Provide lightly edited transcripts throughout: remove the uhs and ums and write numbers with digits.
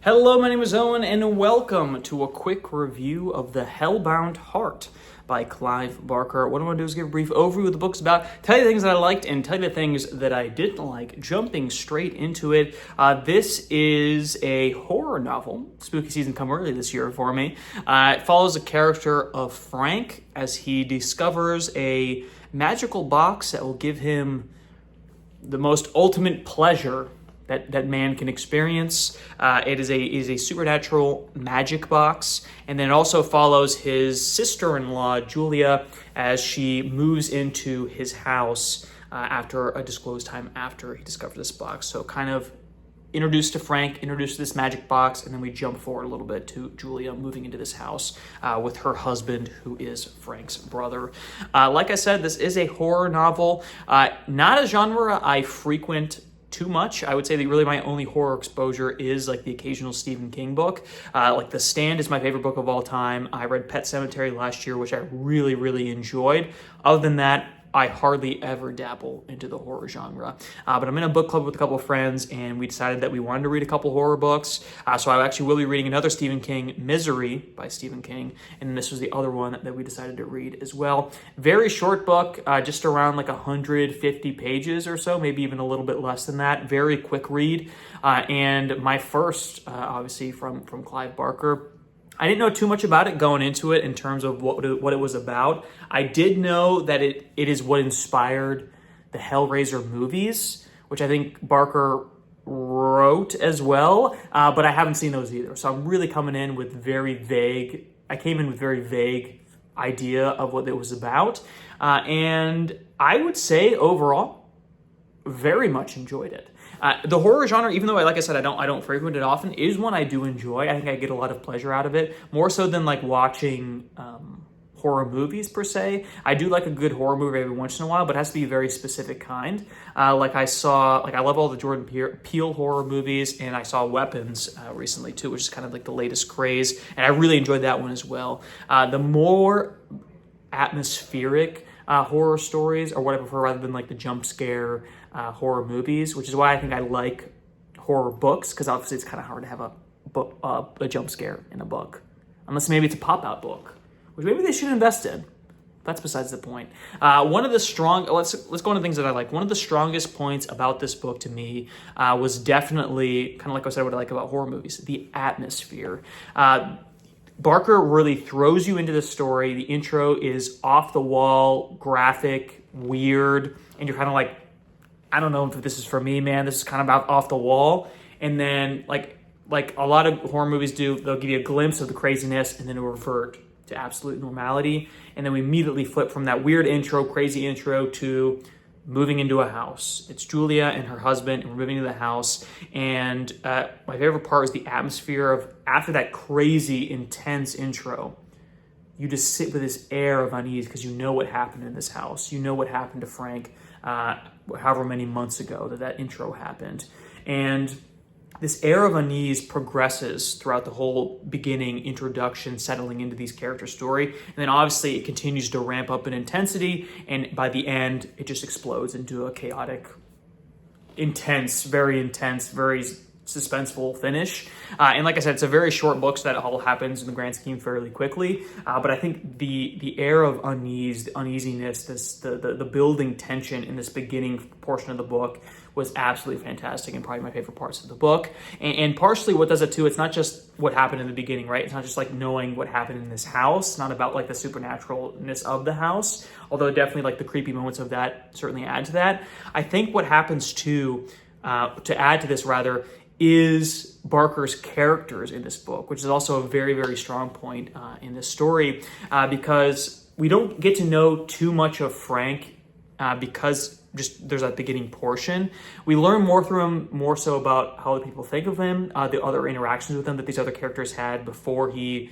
Hello, my name is Owen, and welcome to a quick review of The Hellbound Heart by Clive Barker. What I want to do is give a brief overview of the book's about, tell you the things that I liked, and tell you the things that I didn't like. Jumping straight into it, this is a horror novel. Spooky season come early this year for me. It follows the character of Frank as he discovers a magical box that will give him the most ultimate pleasure that man can experience. It is a supernatural magic box, and then it also follows his sister-in-law, Julia, as she moves into his house after a disclosed time after he discovered this box. So kind of introduced to Frank, introduced to this magic box, and then we jump forward a little bit to Julia moving into this house with her husband, who is Frank's brother. Like I said, this is a horror novel, not a genre I frequent too much. I would say that really my only horror exposure is like the occasional Stephen King book. Like The Stand is my favorite book of all time. I read Pet Sematary last year, which I really enjoyed. Other than that, I hardly ever dabble into the horror genre. But I'm in a book club with a couple of friends, and we decided that we wanted to read a couple horror books. So I actually will be reading another Stephen King, Misery by Stephen King, and this was the other one that we decided to read as well. Very short book, just around like 150 pages or so, maybe even a little bit less than that. Very quick read, and my first, obviously, from Clive Barker. I didn't know too much about it going into it in terms of what it was about. I did know that it is what inspired the Hellraiser movies, which I think Barker wrote as well, but I haven't seen those either. So I'm really coming in with very vague idea of what it was about. And I would say overall, very much enjoyed it. The horror genre, even though, like I said, I don't frequent it often, is one I do enjoy. I think I get a lot of pleasure out of it, more so than like watching horror movies per se. I do like a good horror movie every once in a while, but it has to be a very specific kind. I love all the Jordan Peele horror movies, and I saw Weapons recently too, which is kind of like the latest craze, and I really enjoyed that one as well. The more atmospheric horror stories, or what I prefer, rather than like the jump scare horror movies, which is why I think I like horror books, because obviously it's kind of hard to have a jump scare in a book, unless maybe it's a pop-out book, which maybe they should invest in. That's besides the point. Let's go into things that I like. One of the strongest points about this book to me was definitely, kind of like I said, what I like about horror movies, the atmosphere. Barker really throws you into the story. The intro is off the wall, graphic, weird, and you're kind of like, I don't know if this is for me, man. This is kind of about off the wall. And then like a lot of horror movies do, they'll give you a glimpse of the craziness and then it'll revert to absolute normality. And then we immediately flip from that weird intro, crazy intro, to moving into a house. It's Julia and her husband, and we're moving into the house. And my favorite part is the atmosphere of, after that crazy, intense intro, you just sit with this air of unease because you know what happened in this house. You know what happened to Frank however many months ago that intro happened. And this air of unease progresses throughout the whole beginning, introduction, settling into these characters' story. And then obviously it continues to ramp up in intensity, and by the end, it just explodes into a chaotic, intense, very suspenseful finish. And like I said, it's a very short book, so that all happens in the grand scheme fairly quickly. But I think the air of unease, the uneasiness, the building tension in this beginning portion of the book was absolutely fantastic, and probably my favorite parts of the book. And partially what does it too, it's not just what happened in the beginning, right? It's not just like knowing what happened in this house. It's not about like the supernaturalness of the house, although definitely like the creepy moments of that certainly add to that. I think what happens too, to add to this rather, is Barker's characters in this book, which is also a very strong point in this story, because we don't get to know too much of Frank because just there's that beginning portion. We learn more through him, more so about how other people think of him, the other interactions with him that these other characters had before he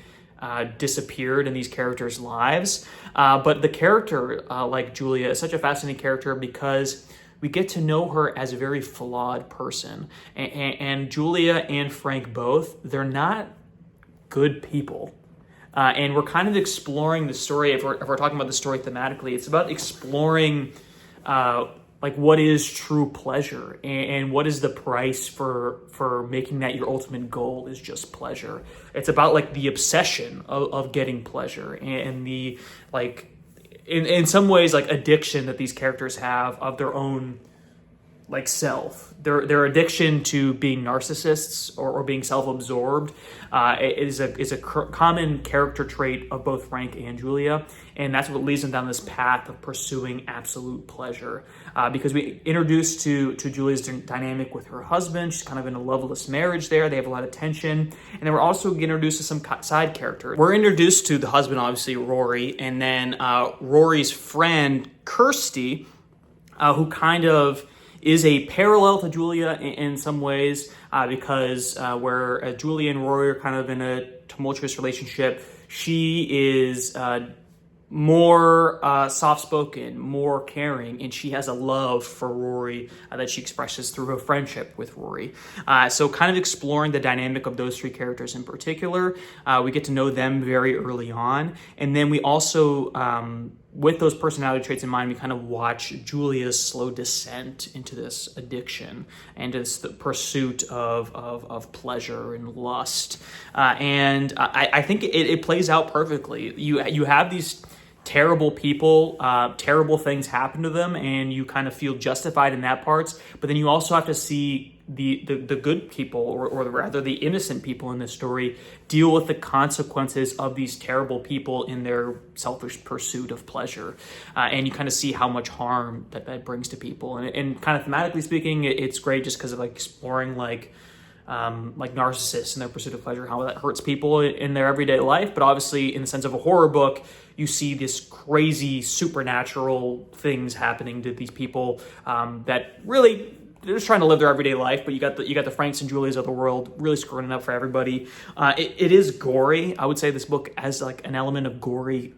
disappeared in these characters' lives. But the character, like Julia, is such a fascinating character because we get to know her as a very flawed person. And Julia and Frank both, they're not good people. And we're kind of exploring the story, if we're talking about the story thematically, it's about exploring like what is true pleasure, and what is the price for making that your ultimate goal is just pleasure. It's about like the obsession of getting pleasure, and the like in some ways like addiction that these characters have of their own like self. Their addiction to being narcissists or being self-absorbed is a common character trait of both Frank and Julia, and that's what leads them down this path of pursuing absolute pleasure. Because we introduced to Julia's dynamic with her husband. She's kind of in a loveless marriage there. They have a lot of tension, and then we're also introduced to some side characters. We're introduced to the husband, obviously Rory, and then Rory's friend Kirsty, who kind of is a parallel to Julia in some ways, because where Julia and Rory are kind of in a tumultuous relationship, she is more soft-spoken, more caring, and she has a love for Rory that she expresses through her friendship with Rory. So kind of exploring the dynamic of those three characters in particular. We get to know them very early on, and then we also, with those personality traits in mind, we kind of watch Julia's slow descent into this addiction and this the pursuit of pleasure and lust. And I think it plays out perfectly. You have these terrible people, terrible things happen to them, and you kind of feel justified in that parts. But then you also have to see the good people, or rather the innocent people in this story, deal with the consequences of these terrible people in their selfish pursuit of pleasure. And you kind of see how much harm that brings to people. And kind of thematically speaking, it's great just because of like exploring like narcissists and their pursuit of pleasure, how that hurts people in their everyday life. But obviously, in the sense of a horror book, you see this crazy supernatural things happening to these people that really they're just trying to live their everyday life. But you got the Franks and Julias of the world really screwing it up for everybody. It is gory. I would say this book has like an element of gory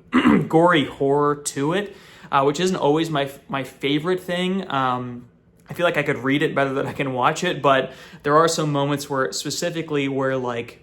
horror to it, which isn't always my favorite thing. I feel like I could read it better than I can watch it, but there are some moments where like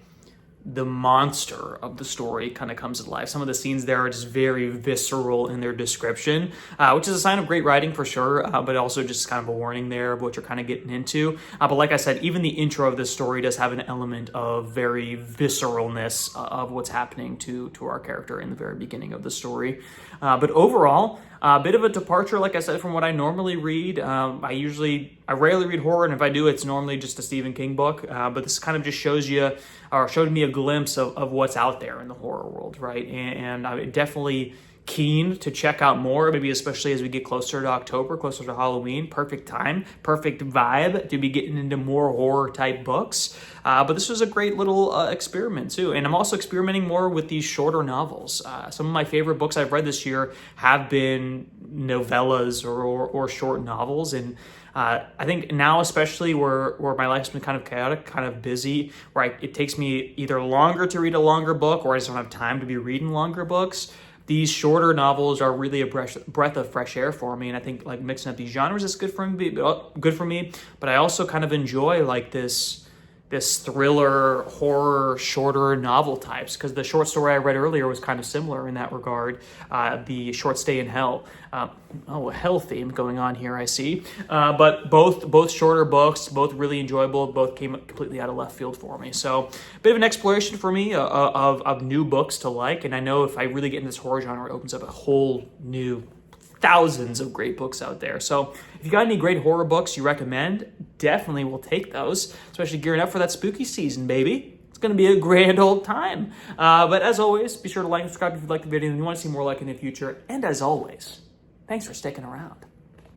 the monster of the story kind of comes to life. Some of the scenes there are just very visceral in their description, which is a sign of great writing for sure, but also just kind of a warning there of what you're kind of getting into. But like I said, even the intro of this story does have an element of very visceralness of what's happening to our character in the very beginning of the story. But overall, a bit of a departure, like I said, from what I normally read. I rarely read horror, and if I do, it's normally just a Stephen King book. But this kind of just showed me a glimpse of what's out there in the horror world, right? And I'm definitely keen to check out more, maybe especially as we get closer to October, closer to Halloween. Perfect time, perfect vibe to be getting into more horror type books. But this was a great little experiment too. And I'm also experimenting more with these shorter novels. Some of my favorite books I've read this year have been novellas or short novels. And I think now, especially where my life's been kind of chaotic, kind of busy, where it takes me either longer to read a longer book, or I just don't have time to be reading longer books. These shorter novels are really a breath of fresh air for me, and I think like mixing up these genres is good for me. But I also kind of enjoy like this thriller, horror, shorter novel types, because the short story I read earlier was kind of similar in that regard. The Short Stay in Hell. A hell theme going on here, I see. But both shorter books, both really enjoyable, both came completely out of left field for me. So a bit of an exploration for me of new books to like, and I know if I really get into this horror genre, it opens up a whole new thousands of great books out there. So if you got any great horror books you recommend, definitely will take those, especially gearing up for that spooky season, baby. It's going to be a grand old time. But as always, be sure to like and subscribe if you like the video and you want to see more like in the future. And as always, thanks for sticking around.